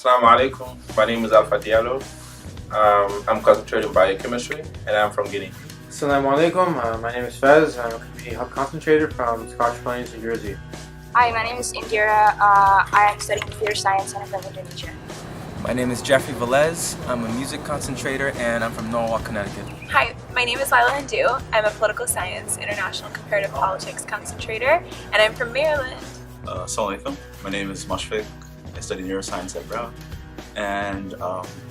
Assalamu alaikum. My name is Alpha Diallo. I'm concentrating biochemistry and I'm from Guinea. Assalamu alaikum. My name is Fez. I'm a community health concentrator from Scotch Plains, New Jersey. Hi, my name is Indira. I am studying computer science and I'm from Indonesia. My name is Jeffrey Velez. I'm a music concentrator and I'm from Norwalk, Connecticut. Hi, my name is Lila Hindu. I'm a political science, international comparative politics concentrator, and I'm from Maryland. Assalamu alaikum. My name is Mushfiq. I study neuroscience at Brown. And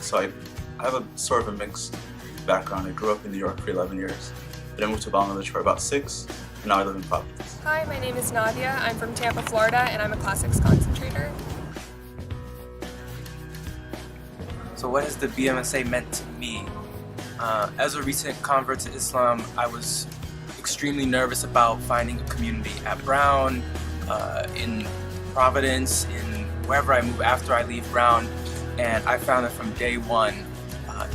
so I have a sort of a mixed background. I grew up in New York for 11 years. Then I moved to Bangladesh for about 6, and now I live in Providence. Hi, my name is Nadia. I'm from Tampa, Florida, and I'm a classics concentrator. So what has the BMSA meant to me? As a recent convert to Islam, I was extremely nervous about finding a community at Brown, in Providence, in wherever I move after I leave Brown, and I found that from day one,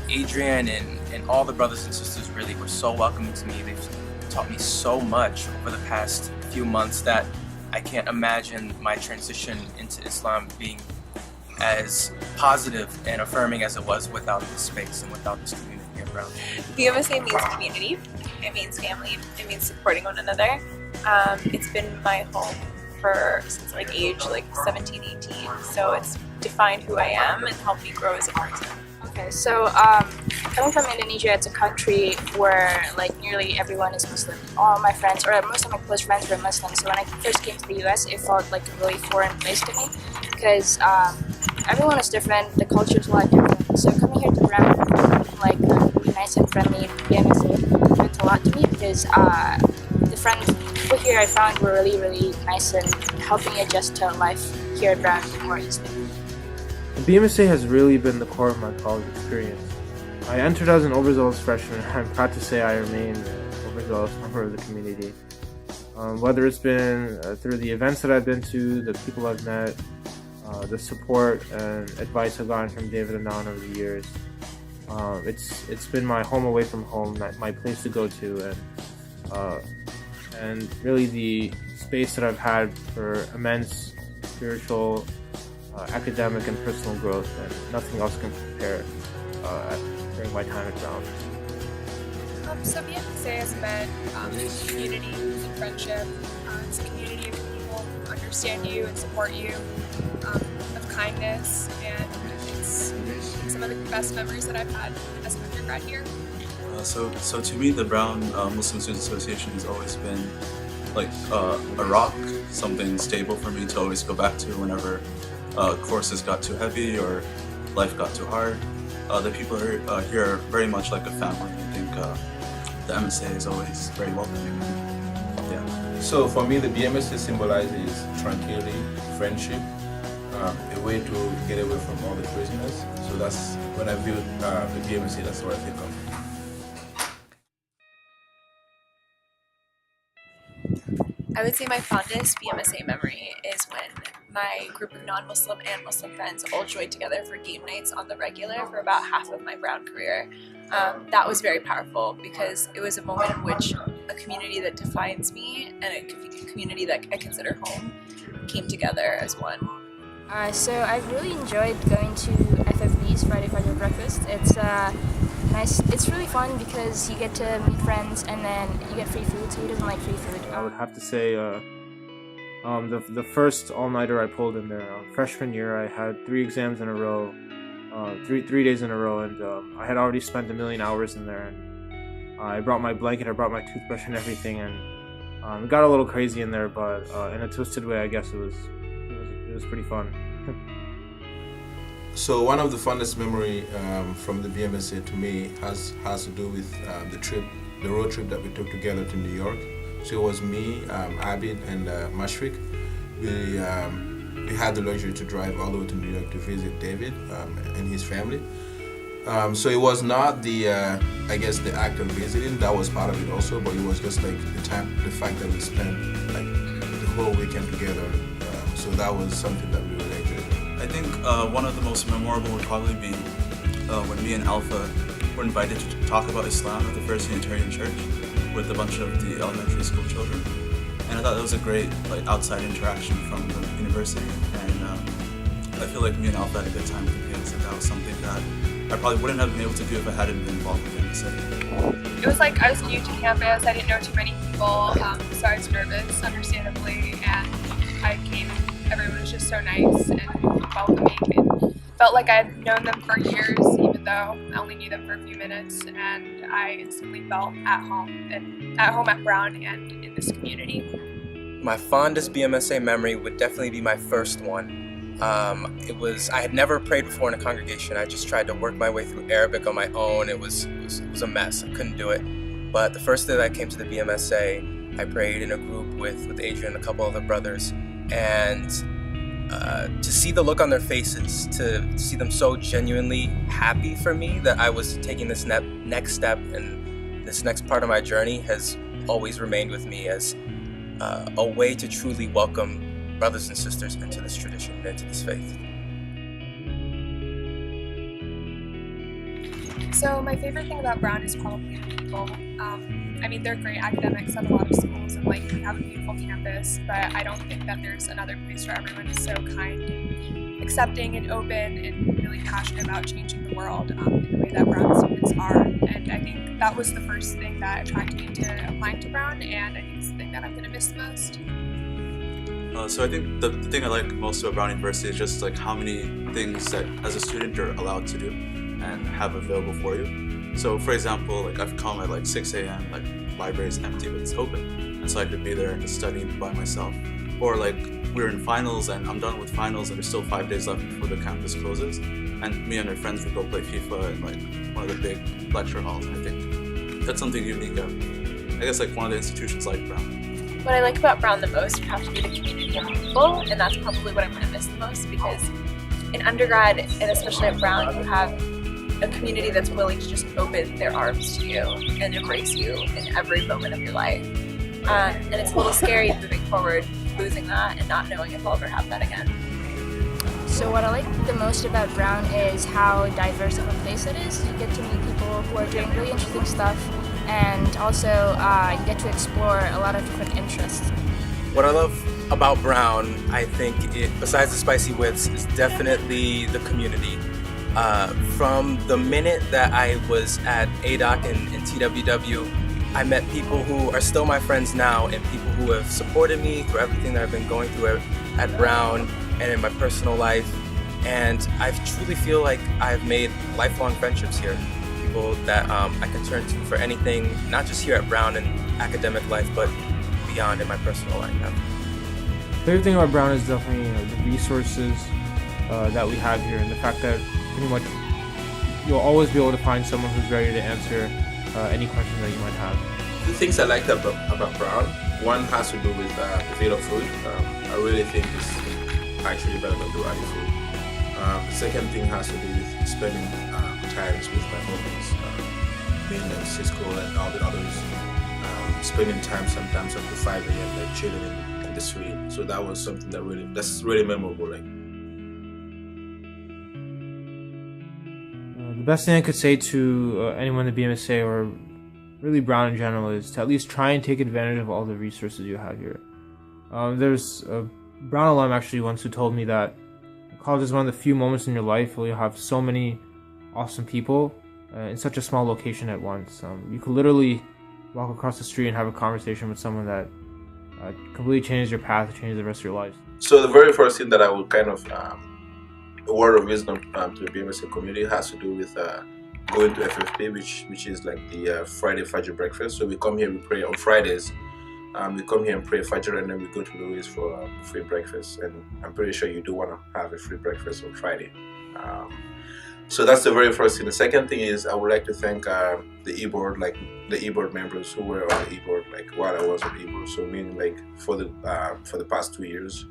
Adrian and all the brothers and sisters really were so welcoming to me. They've taught me so much over the past few months that I can't imagine my transition into Islam being as positive and affirming as it was without this space and without this community at Brown. BMSA means community, it means family, it means supporting one another. It's been my home since age 17, 18, so it's defined who I am and helped me grow as a person. Okay, so coming from Indonesia, it's a country where nearly everyone is Muslim. All my friends, or most of my close friends, were Muslim. So when I first came to the US, it felt like a really foreign place to me because everyone is different, the culture is a lot different. So coming here to Brown, really nice and friendly, BMSA meant a lot to me because the people here I found were really, really nice and helping me adjust to life here at Brown more easily. The BMSA has really been the core of my college experience. I entered as an overzealous freshman, and I'm proud to say I remain an overzealous member of the community. Whether it's been through the events that I've been to, the people I've met, the support and advice I've gotten from David and Nan over the years, it's been my home away from home, my place to go to, and really the space that I've had for immense spiritual, academic and personal growth, and nothing else can compare during my time at Brown. So BMSA has meant community and friendship. It's a community of people who understand you and support you, of kindness, and it's some of the best memories that I've had as an undergrad here. So to me, the Brown Muslim Students Association has always been like a rock, something stable for me to always go back to whenever courses got too heavy or life got too hard. The people here are very much like a family. I think the MSA is always very welcoming. Yeah. So for me, the BMSA symbolizes tranquility, friendship, a way to get away from all the craziness. So that's when I view the BMSA, that's what I think of. I would say my fondest BMSA memory is when my group of non-Muslim and Muslim friends all joined together for game nights on the regular for about half of my Brown career. That was very powerful because it was a moment in which a community that defines me and a community that I consider home came together as one. So I've really enjoyed going to FFB's Friday Breakfast. It's nice. It's really fun because you get to meet friends and then you get free food, so who doesn't like free food? I would have to say the first all-nighter I pulled in there, freshman year, I had 3 exams in a row, three days in a row, and I had already spent 1 million hours in there. And I brought my blanket, I brought my toothbrush and everything, and it got a little crazy in there, but in a twisted way, I guess it was pretty fun. So one of the fondest memory from the BMSA to me has to do with the road trip that we took together to New York. So it was me, Abid, and Mashfiq. We had the luxury to drive all the way to New York to visit David and his family. So it was not the act of visiting, that was part of it also, but it was just the fact that we spent the whole weekend together. So that was something that we really enjoyed. I think one of the most memorable would probably be when me and Alpha were invited to talk about Islam at the First Unitarian Church with a bunch of the elementary school children. And I thought that was a great outside interaction from the university. And I feel like me and Alpha had a good time with the kids, and that was something that I probably wouldn't have been able to do if I hadn't been involved with BMSA. It was like I was new to campus. I didn't know too many people, so I was nervous, understandably. And I came. Everyone was just so nice and welcoming, and felt like I had known them for years, even though I only knew them for a few minutes. And I instantly felt at home at Brown and in this community. My fondest BMSA memory would definitely be my first one. I had never prayed before in a congregation. I just tried to work my way through Arabic on my own. It was a mess. I couldn't do it. But the first day that I came to the BMSA, I prayed in a group with Adrian and a couple other brothers. And to see the look on their faces, to see them so genuinely happy for me that I was taking this next step and this next part of my journey has always remained with me as a way to truly welcome brothers and sisters into this tradition and into this faith. So my favorite thing about Brown is probably the people. I mean, they're great academics at a lot of schools, and like we have a beautiful campus, but I don't think that there's another place where everyone is so kind and accepting and open and really passionate about changing the world in the way that Brown students are. And I think that was the first thing that attracted me to applying to Brown, and I think it's the thing that I'm going to miss the most. So I think the thing I like most about Brown University is just like how many things that as a student you're allowed to do and have available for you. So for example, like I've come at like 6 a.m. like library's empty but it's open, and so I could be there and just study by myself. Or like we're in finals and I'm done with finals and there's still 5 days left before the campus closes, and me and my friends would go play FIFA in like one of the big lecture halls. And I think that's something unique of, I guess, like one of the institutions like Brown. What I like about Brown the most would have to be the community of people, and that's probably what I'm going to miss the most, because in undergrad, and especially at Brown, you have a community that's willing to just open their arms to you and embrace you in every moment of your life. And it's a little scary moving forward, losing that and not knowing if I'll ever have that again. So what I like the most about Brown is how diverse of a place it is. You get to meet people who are doing really interesting stuff, and also you get to explore a lot of different interests. What I love about Brown, I think, besides the spicy wits, is definitely the community. From the minute that I was at ADOC and TWW, I met people who are still my friends now, and people who have supported me through everything that I've been going through at Brown and in my personal life. And I truly feel like I've made lifelong friendships here. People that I can turn to for anything, not just here at Brown in academic life, but beyond in my personal life now. The favorite thing about Brown is definitely the resources that we have here, and the fact that pretty much you'll always be able to find someone who's ready to answer any questions that you might have. The things I liked about Brown, one has to do with the feel of food. I really think it's actually better than the Radi food. The second thing has to do with spending times with my homies, me and Cisco and all the others, spending time sometimes up to 5 a.m. like chilling in the street. So that was something that's really memorable. Like. The best thing I could say to anyone in the BMSA or really Brown in general is to at least try and take advantage of all the resources you have here. There's a Brown alum actually once who told me that college is one of the few moments in your life where you have so many awesome people in such a small location at once. You could literally walk across the street and have a conversation with someone that completely changes your path, changes the rest of your life. So the very first thing that I would kind of a word of wisdom to the BMSA community has to do with going to FFP, which is like the Friday Fajr breakfast. So we come here, we pray on Fridays. We come here and pray Fajr, and then we go to Louis for free breakfast. And I'm pretty sure you do want to have a free breakfast on Friday. So that's the very first thing. The second thing is I would like to thank the e-board, like the e-board members who were on the e-board, like while I was on the e-board. So meaning like for the past 2 years,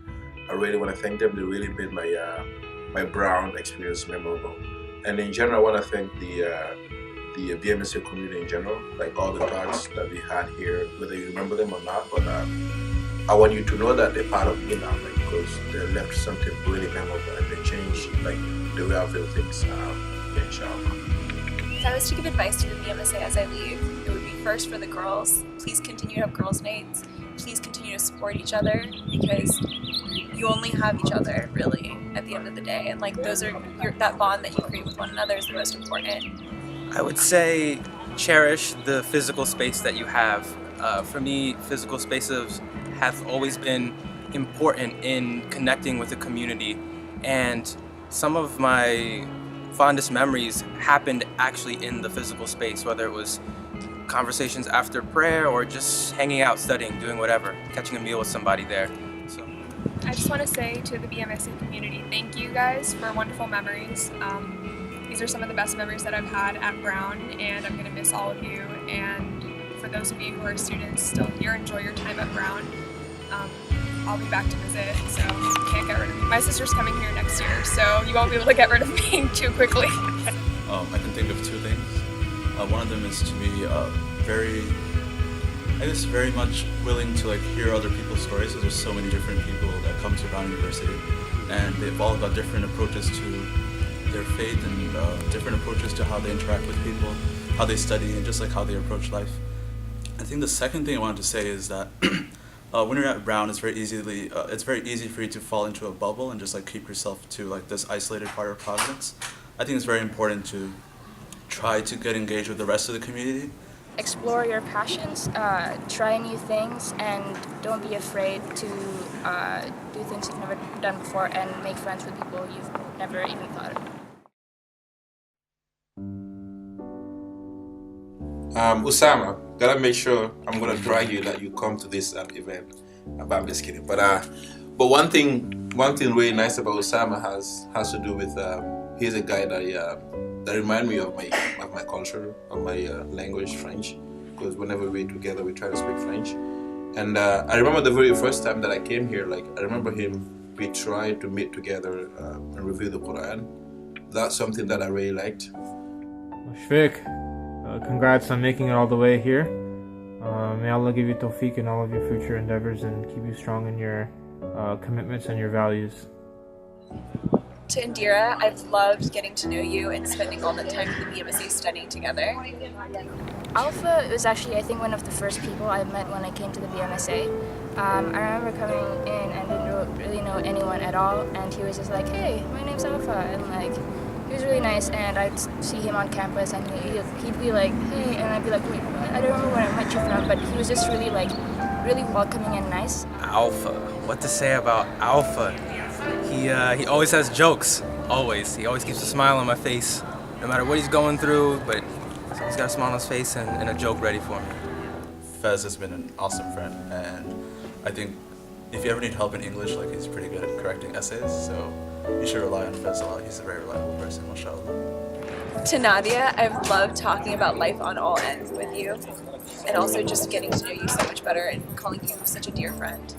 I really want to thank them. They really made my Brown experience memorable. And in general, I want to thank the BMSA community in general, like all the talks that we had here, whether you remember them or not. But I want you to know that they're part of me now, like, because they left something really memorable and they changed like the way I feel things. Inshallah. If I was to give advice to the BMSA as I leave, it would be first for the girls. Please continue to have girls' nights. Please continue to support each other, because you only have each other, really. at the end of the day, and like those are that bond that you create with one another is the most important. I would say cherish the physical space that you have. For me, physical spaces have always been important in connecting with the community, and some of my fondest memories happened actually in the physical space, whether it was conversations after prayer or just hanging out, studying, doing whatever, catching a meal with somebody there. So I just want to say to the BMSA community, thank you guys for wonderful memories. These are some of the best memories that I've had at Brown, and I'm going to miss all of you. And for those of you who are students still here, enjoy your time at Brown. I'll be back to visit, so you can't get rid of me. My sister's coming here next year, so you won't be able to get rid of me too quickly. I can think of two things. One of them is to be very much willing to like hear other people's stories. So there's so many different people that come to Brown University, and they've all got different approaches to their faith and different approaches to how they interact with people, how they study, and just like how they approach life. I think the second thing I wanted to say is that when you're at Brown, it's very easy for you to fall into a bubble and just like keep yourself to like this isolated part of Providence. I think it's very important to try to get engaged with the rest of the community. Explore your passions, try new things, and don't be afraid to do things you've never done before and make friends with people you've never even thought of. Usama, gotta make sure I'm gonna drag you that you come to this event. I'm just kidding. But one thing really nice about Usama has to do with he's a guy that remind me of my culture, of my language, French. Because whenever we're together, we try to speak French. And I remember the very first time that I came here. Like I remember we tried to meet together and review the Quran. That's something that I really liked. Shvik, congrats on making it all the way here. May Allah give you tawfiq in all of your future endeavors and keep you strong in your commitments and your values. To Indira, I've loved getting to know you and spending all the time in the BMSA studying together. Alpha was actually, I think, one of the first people I met when I came to the BMSA. I remember coming in and didn't really know anyone at all, and he was just like, "Hey, my name's Alpha," and like, he was really nice. And I'd see him on campus, and he'd be like, "Hey," and I'd be like, "Wait, what? I don't remember where I met you from," but he was just really welcoming and nice. Alpha, what to say about Alpha? He always has jokes, always. He always keeps a smile on my face, no matter what he's going through, but he's always got a smile on his face and a joke ready for me. Fez has been an awesome friend, and I think if you ever need help in English, like he's pretty good at correcting essays, so you should rely on Fez a lot. He's a very reliable person, mashallah. To Nadia, I've loved talking about life on all ends with you, and also just getting to know you so much better and calling you such a dear friend.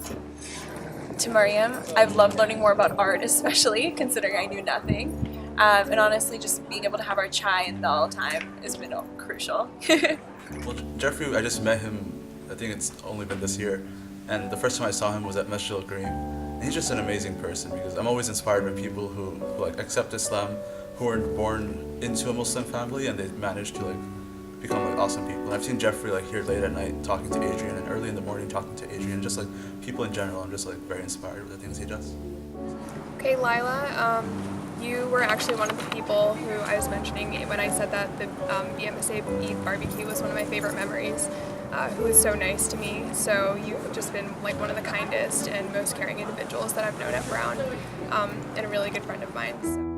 To Mariam, I've loved learning more about art, especially considering I knew nothing. And honestly, just being able to have our chai and dal time has been crucial. Well, Jeffrey, I just met him, I think it's only been this year, and the first time I saw him was at Masjid al-Kareem. And he's just an amazing person because I'm always inspired by people who like accept Islam, who were born into a Muslim family and they've managed to like become like awesome people. And I've seen Jeffrey like here late at night talking to Adrian and early in the morning talking to Adrian. Just like people in general, I'm just like very inspired with the things he does. Okay, Lila, you were actually one of the people who I was mentioning when I said that the BMSA Eid barbecue was one of my favorite memories. Who was so nice to me. So you've just been like one of the kindest and most caring individuals that I've known at Brown, and a really good friend of mine. So.